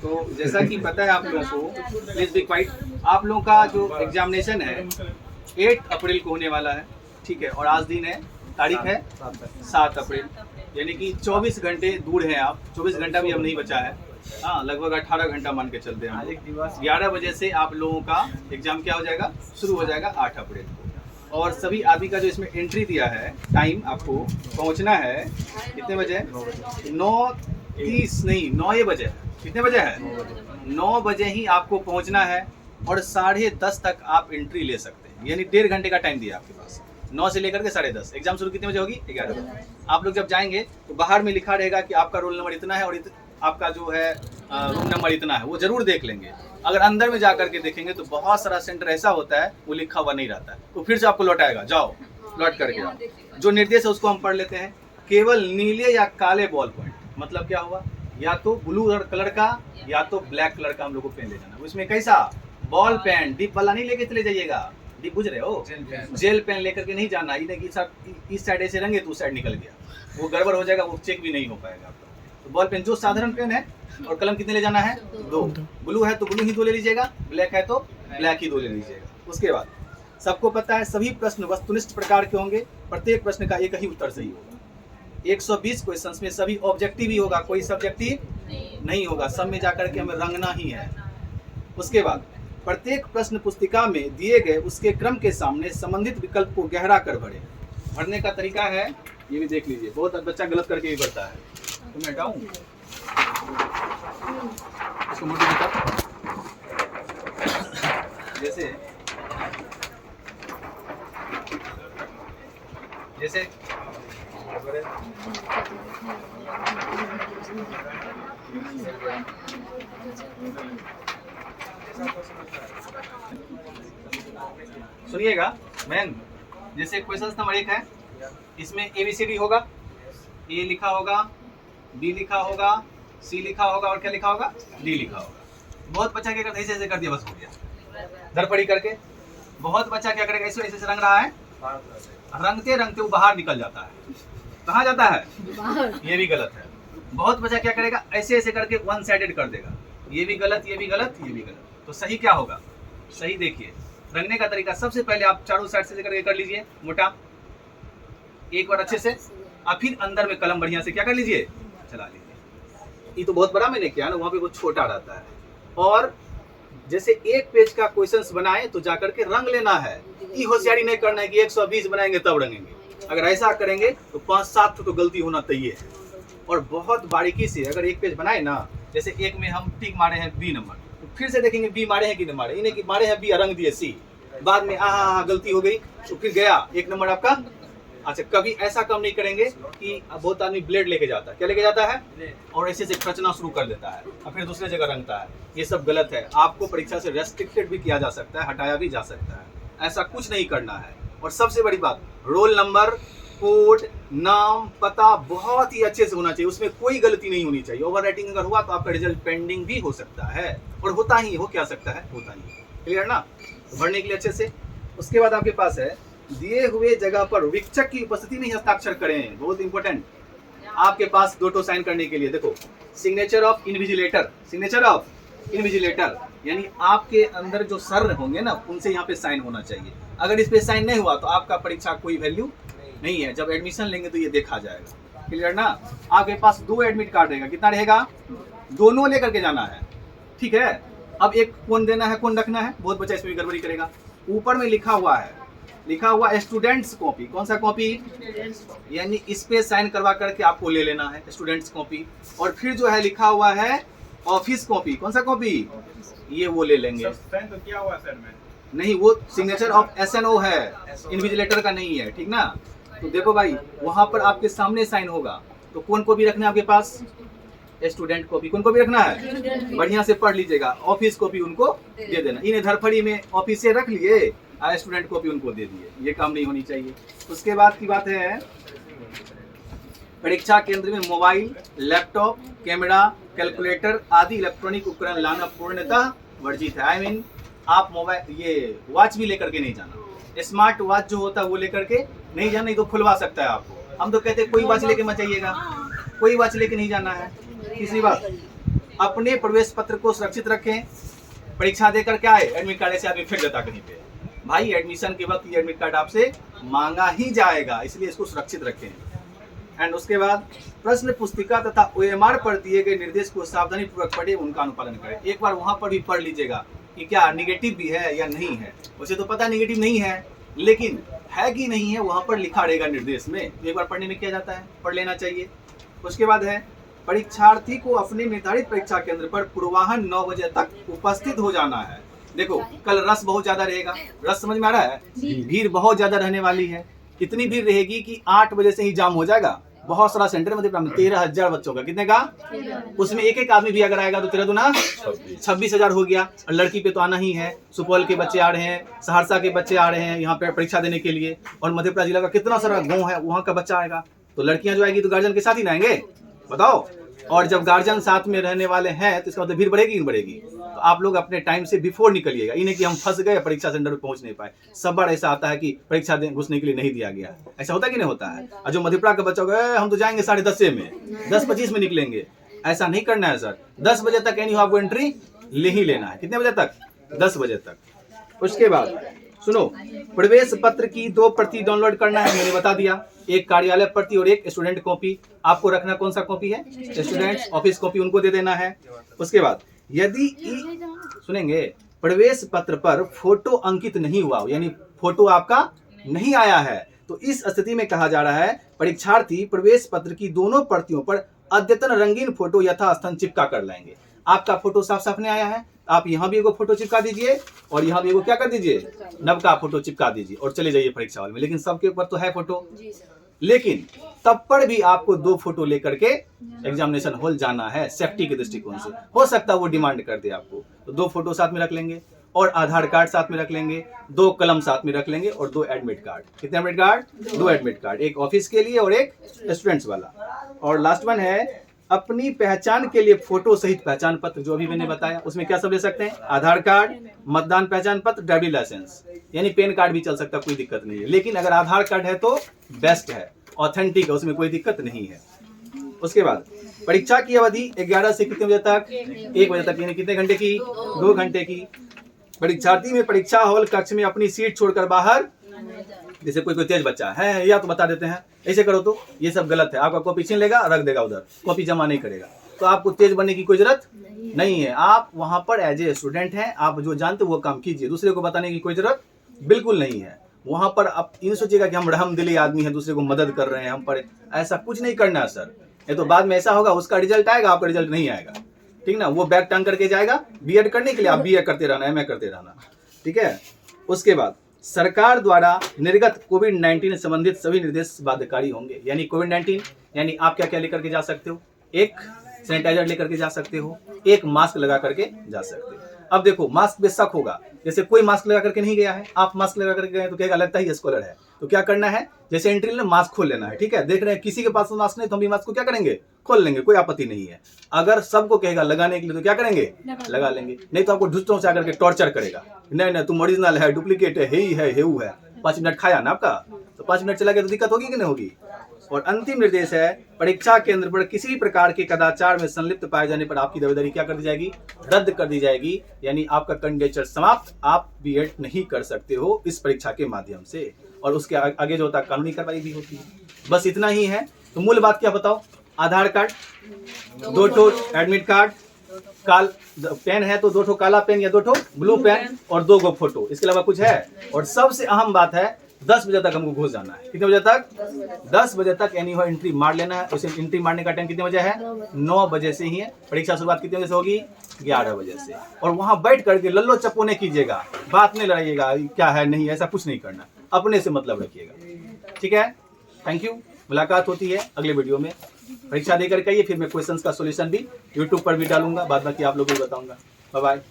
तो जैसा कि पता है आप लोगों को, प्लीज बी क्वाइट, आप लोगों का जो एग्जामिनेशन है 8 अप्रैल को होने वाला है, ठीक है। और आज दिन है, तारीख है 7 अप्रैल, यानी कि 24 घंटे दूर हैं आप। 24 घंटा भी अब नहीं बचा है, हाँ, लगभग 18 घंटा मान के चलते हैं। 11 बजे से आप लोगों का एग्जाम क्या हो जाएगा, शुरू हो जाएगा 8 अप्रैल को। और सभी आदमी का जो इसमें एंट्री दिया है, टाइम आपको पहुंचना है कितने बजे, 9:30 नहीं 9 बजे है। कितने बजे है, 9 बजे ही आपको पहुंचना है। और 10:30 तक आप एंट्री ले सकते हैं, यानी 1.5 घंटे का टाइम दिया आपके पास। 9 से लेकर के 10:30। एग्जाम शुरू कितने बजे होगी, 11 बजे। आप लोग जब जाएंगे तो बाहर में लिखा रहेगा कि आपका रोल नंबर इतना है और आपका जो है रूम नंबर इतना है, वो जरूर देख लेंगे। अगर अंदर में जा करके देखेंगे तो बहुत सारा सेंटर ऐसा होता है वो लिखा हुआ नहीं रहता है, तो फिर से आपको लौटाएगा, जाओ लौट करके आओ। जो निर्देश है उसको हम पढ़ लेते हैं। केवल नीले या काले बॉल पॉइंट, मतलब क्या हुआ, या तो ब्लू कलर का या तो ब्लैक कलर का हम लोग को पेन ले जाना। उसमें कैसा बॉल पेन, डिप वाला नहीं लेके चले जाइएगा, डिप बुझ रहे हो, जेल पेन लेकर के नहीं जाना। इस साइड ऐसे रंगे तो उस साइड निकल गया, वो गड़बड़ हो जाएगा, वो चेक भी नहीं हो पाएगा आपका। तो बॉल पेन जो साधारण पेन है, और कलम कितने ले जाना है, 2। ब्लू है तो ब्लू ही 2 ले लीजिएगा, ब्लैक है तो ब्लैक ही 2 ले लीजिएगा। उसके बाद सबको पता है सभी प्रश्न वस्तुनिष्ठ प्रकार के होंगे, प्रत्येक प्रश्न का एक ही उत्तर सही होगा। 120 क्वेश्चंस में सभी ऑब्जेक्टिव ही होगा, कोई सब्जेक्टिव नहीं होगा, सब में जाकर के हमें रंगना ही है। उसके बाद प्रत्येक प्रश्न पुस्तिका में दिए गए उसके क्रम के सामने संबंधित विकल्प को गहरा कर भरें। भरने का तरीका है, ये भी देख लीजिए, बहुत बच्चा गलत करके भी भरता है। तो मैं हटाऊं इसको, मोटी बता, जैसे जैसे सुनिएगा मैन, जैसे क्वेश्चन नंबर 1 है, इसमें ABCD होगा, A लिखा होगा, B लिखा होगा, C लिखा होगा, और क्या लिखा होगा, D लिखा होगा। बहुत बच्चा क्या करता है, ऐसे कर दिया, बस हो गया, धरपड़ी करके। बहुत बच्चा क्या करेगा, ऐसे ऐसे रंग रहा है, रंगते रंगते वो बाहर निकल जाता है। कहाँ जाता है, ये भी गलत है। बहुत बच्चा क्या करेगा, ऐसे ऐसे करके वन साइडेड कर देगा, ये भी गलत, ये भी गलत, ये भी गलत। तो सही क्या होगा, सही देखिए रंगने का तरीका। सबसे पहले आप चारों साइड से करके कर लीजिए मोटा, एक बार अच्छे से, और फिर अंदर में कलम बढ़िया से क्या कर लीजिए, चला लीजिए। ये तो बहुत बड़ा मैंने किया ना, वहाँ पे वो छोटा रहता है। और जैसे एक पेज का क्वेश्चंस बनाए तो जाकर के रंग लेना है, ये होशियारी नहीं करना है कि 120 बनाएंगे तब रंगेंगे। अगर ऐसा करेंगे तो 5-7 तो गलती होना चाहिए है। और बहुत बारीकी से अगर एक पेज बनाए ना, जैसे एक में हम टिक मारे हैं B नंबर, तो फिर से देखेंगे B मारे हैं कि नहीं मारे, इन्हें कि मारे हैं B, रंग दिए C, बाद में गलती हो गई तो फिर गया 1 नंबर आपका। अच्छा, कभी ऐसा काम नहीं करेंगे कि बहुत आदमी ब्लेड लेके जाता है, क्या लेके जाता है, और ऐसे से खर्चना शुरू कर देता है और फिर दूसरे जगह रंगता है। ये सब गलत है। आपको परीक्षा से रेस्ट्रिक्टेड भी किया जा सकता है, हटाया भी जा सकता है, ऐसा कुछ नहीं करना है। और सबसे बड़ी बात, रोल नंबर, कोड, नाम, पता बहुत ही अच्छे से होना चाहिए, उसमें कोई गलती नहीं होनी चाहिए। ओवर राइटिंग अगर हुआ तो आपका रिजल्ट पेंडिंग भी हो सकता है, और होता ही हो, क्या सकता है, होता ही। क्लियर ना, तो भरने के लिए अच्छे से। उसके बाद आपके पास है, दिए हुए जगह पर विक्षक की उपस्थिति में हस्ताक्षर करें, बहुत इंपॉर्टेंट। आपके पास 2 साइन करने के लिए, देखो, signature of invigilator, signature of invigilator, यानी आपके अंदर जो सर होंगे ना, उनसे यहाँ पे साइन होना चाहिए। अगर इस पे साइन नहीं हुआ तो आपका परीक्षा कोई वैल्यू नहीं है। जब एडमिशन लेंगे तो ये देखा जाएगा। क्लियर ना। आपके पास 2 एडमिट कार्ड रहेगा, कितना रहेगा, दोनों लेकर के जाना है, ठीक है। अब एक कौन देना है, कौन रखना है, बहुत बच्चा इसमें गड़बड़ी करेगा। ऊपर में लिखा हुआ है, लिखा हुआ स्टूडेंट्स कॉपी, कौन सा कॉपी, यानी इस पे साइन करवा करके आपको ले लेना है, स्टूडेंट्स कॉपी। और फिर जो है लिखा हुआ है ऑफिस कॉपी, कौन सा कॉपी, ये वो ले लेंगे। तो क्या हुआ सर में, नहीं, वो सिग्नेचर ऑफ SNO है, इनविजिलेटर का नहीं है, ठीक ना। तो देखो भाई, वहां पर आपके सामने साइन होगा, तो कौन को भी रखना है आपके पास, स्टूडेंट को भी, कौन को भी रखना है, बढ़िया से पढ़ लीजिएगा। ऑफिस को भी उनको दे देना, इन्हें धरफड़ी में ऑफिस से रख लिए, स्टूडेंट को भी उनको दे दिए, ये काम नहीं होनी चाहिए। उसके बाद की बात है, परीक्षा केंद्र में मोबाइल, लैपटॉप, कैमरा, कैलकुलेटर आदि इलेक्ट्रॉनिक उपकरण लाना पूर्णतः वर्जित है। आई मीन आप मोबाइल, ये वॉच भी लेकर के नहीं जाना, स्मार्ट वॉच जो होता है वो लेकर के नहीं जाना, नहीं तो खुलवा सकता है आपको। हम तो कहते हैं कोई वॉच लेके मत जाइएगा, कोई वॉच लेके नहीं जाना है, तीसरी बात, अपने प्रवेश पत्र को सुरक्षित रखें। परीक्षा देकर के आए, एडमिट कार्ड ऐसे आदमी फेंक देता कहीं पे, भाई एडमिशन के वक्त ये एडमिट कार्ड आपसे मांगा ही जाएगा, इसलिए इसको सुरक्षित रखें। एंड उसके बाद प्रश्न पुस्तिका तथा OMR पर दिए गए निर्देश को सावधानी पूर्वक पढ़े, उनका अनुपालन करें। एक बार वहां पर भी पढ़ लीजिएगा कि क्या निगेटिव भी है या नहीं है। वैसे तो पता निगेटिव नहीं है, लेकिन है कि नहीं है वहां पर लिखा रहेगा निर्देश में, एक बार पढ़ने में क्या जाता है, पढ़ लेना चाहिए। उसके बाद है परीक्षार्थी को अपने निर्धारित परीक्षा केंद्र पर पूर्वाह्न 9 बजे तक उपस्थित हो जाना है। देखो कल रस बहुत ज्यादा रहेगा, रस समझ में आ रहा है, भीड़ बहुत ज्यादा रहने वाली है, इतनी भीड़ रहेगी कि 8 बजे से ही जाम हो जाएगा। बहुत सारा सेंटर में 13,000 बच्चों का, कितने का, उसमें एक एक आदमी भी अगर आएगा तो 13 दूना 26,000 हो गया। और लड़की पे तो आना ही है, सुपौल के बच्चे आ रहे हैं, सहरसा के बच्चे आ रहे हैं यहाँ पे परीक्षा देने के लिए, और मधेपुरा जिला का कितना सारा गाँव है वहाँ का बच्चा आएगा। तो लड़कियां जो आएगी तो गार्जियन के साथ ही ना आएंगे, बताओ। और जब गार्जियन साथ में रहने वाले हैं तो इसका मतलब भीड़ बढ़ेगी नहीं बढ़ेगी। तो आप लोग अपने टाइम से बिफोर निकलिएगा, इन्हें कि हम फंस गए परीक्षा सेंटर पर पहुंच नहीं पाए। सब बार ऐसा आता है कि परीक्षा घुसने के लिए नहीं दिया गया, ऐसा होता कि नहीं होता है। और जो मधेपुरा का बच्चा होगा हम तो जाएंगे 10:30 में, 10:25 में निकलेंगे, ऐसा नहीं करना है सर। 10 बजे तक यानी आपको एंट्री ले ही लेना है। कितने बजे तक, 10 बजे तक। उसके बाद सुनो, प्रवेश पत्र की 2 प्रति डाउनलोड करना है, मैंने बता दिया, एक कार्यालय प्रति और एक स्टूडेंट कॉपी। आपको रखना कौन सा कॉपी है, स्टूडेंट्स ऑफिस कॉपी, उनको दे देना है। उसके बाद यदि सुनेंगे प्रवेश पत्र पर फोटो अंकित नहीं हुआ, यानी फोटो आपका नहीं आया है, तो इस स्थिति में कहा जा रहा है परीक्षार्थी प्रवेश पत्र की दोनों प्रतियों पर अद्यतन रंगीन फोटो यथास्थान चिपका कर लाएंगे। आपका फोटो साफ साफ नहीं आया है, आप यहाँ भी एगो फोटो चिपका दीजिए और यहाँ भी एगो क्या कर दीजिए, नव का फोटो चिपका दीजिए और चले जाइए परीक्षा हॉल में। लेकिन सबके ऊपर तो है फोटो, लेकिन तब पर भी आपको 2 फोटो लेकर के एग्जामिनेशन हॉल जाना है, सेफ्टी के दृष्टिकोण से। हो सकता है वो डिमांड कर दे आपको, तो 2 फोटो साथ में रख लेंगे और आधार कार्ड साथ में रख लेंगे, 2 कलम साथ में रख लेंगे और 2 एडमिट कार्ड। कितने एडमिट कार्ड, 2 एडमिट कार्ड, एक ऑफिस के लिए और एक स्टूडेंट्स वाला। और लास्ट वन है अपनी पहचान के लिए फोटो सहित पहचान पत्र, जो अभी मैंने बताया, उसमें क्या सब ले सकते हैं, आधार कार्ड, मतदान पहचान पत्र, ड्राइविंग लाइसेंस, यानी पैन कार्ड भी चल सकता है, कोई दिक्कत नहीं है। लेकिन अगर आधार कार्ड है तो बेस्ट है, ऑथेंटिक है, उसमें कोई दिक्कत नहीं है। उसके बाद परीक्षा की अवधि 11 से कितने बजे तक, 1 बजे तक, यानी कितने घंटे की, 2 घंटे की। परीक्षार्थी में परीक्षा हॉल कक्ष में अपनी सीट छोड़कर बाहर, जैसे कोई तेज बच्चा है या तो बता देते हैं ऐसे करो, तो ये सब गलत है। आपका कॉपी छीन लेगा, रख देगा उधर, कॉपी जमा नहीं करेगा, तो आपको तेज बनने की कोई जरूरत नहीं है। आप वहां पर एज ए स्टूडेंट हैं, आप जो जानते वो काम कीजिए, दूसरे को बताने की कोई जरूरत बिल्कुल नहीं है। वहां पर आप इन सोचिएगा कि हम रहमदिली आदमी हैं, दूसरे को मदद कर रहे हैं हम पर, ऐसा कुछ नहीं करना है सर। ये तो बाद में ऐसा होगा उसका रिजल्ट आएगा, आपका रिजल्ट नहीं आएगा, ठीक ना। वो बैग टांग करके जाएगा बीएड करने के लिए, आप बीए करते रहना, एमए करते रहना, ठीक है। उसके बाद सरकार द्वारा निर्गत कोविड-19 संबंधित सभी निर्देश बाध्यकारी होंगे। यानी कोविड-19 यानी आप क्या क्या लेकर के जा सकते हो, एक सैनिटाइजर लेकर के जा सकते हो, एक मास्क लगा करके जा सकते हो। अब देखो मास्क पे शक होगा, जैसे कोई मास्क लगा करके नहीं गया है, आप मास्क लगा करके गए तो कहेगा लगता ही स्कॉलर है। तो क्या करना है, जैसे एंट्री में मास्क खोल लेना है, ठीक है। देख रहे हैं किसी के पास मास्क नहीं तो हम भी मास्क को क्या करेंगे, खोल लेंगे, कोई आपत्ति नहीं है। अगर सबको कहेगा लगाने के लिए तो क्या करेंगे, लगा लेंगे। नहीं तो आपको ढुस्टों से आकर के टॉर्चर करेगा, नहीं तुम ओरिजिनल है, डुप्लीकेट है, ही है, हेऊ है। 5 मिनट खाया ना आपका, तो 5 मिनट चला गया तो दिक्कत होगी कि नहीं होगी। और अंतिम निर्देश है परीक्षा केंद्र पर किसी भी प्रकार के कदाचार में संलिप्त पाए जाने पर आपकी दावेदारी क्या कर दी जाएगी, रद्द कर दी जाएगी। यानी आपका कैंडिडेचर समाप्त, आप बीएड नहीं कर सकते हो इस परीक्षा के माध्यम से। और उसके आगे जो होता है कानूनी कार्रवाई भी होती है। बस इतना ही है। तो मूल बात क्या बताओ, आधार कार्ड, 2 ठो एडमिट कार्ड, पेन है तो 2 ठो काला पेन या 2 ठो ब्लू पेन और 2 गो फोटो, इसके अलावा कुछ है। और सबसे अहम बात है 10 बजे तक हमको घुस जाना है। कितने बजे तक, 10 बजे तक यानी हो एंट्री मार लेना है। उसे एंट्री मारने का टाइम कितने बजे है, 9 बजे से ही है। परीक्षा शुरुआत कितने बजे से होगी, 11 बजे से। और वहां बैठ करके लल्लो चप्पोने कीजिएगा, बात नहीं लड़ाइएगा क्या है नहीं, ऐसा कुछ नहीं करना, अपने से मतलब रखिएगा, ठीक है। थैंक यू, मुलाकात होती है अगले वीडियो में। परीक्षा देकर के आइए, फिर मैं क्वेश्चंस का सॉल्यूशन भी यूट्यूब पर भी डालूंगा, बाद बाकी आप लोगों को बताऊंगा। Bye bye.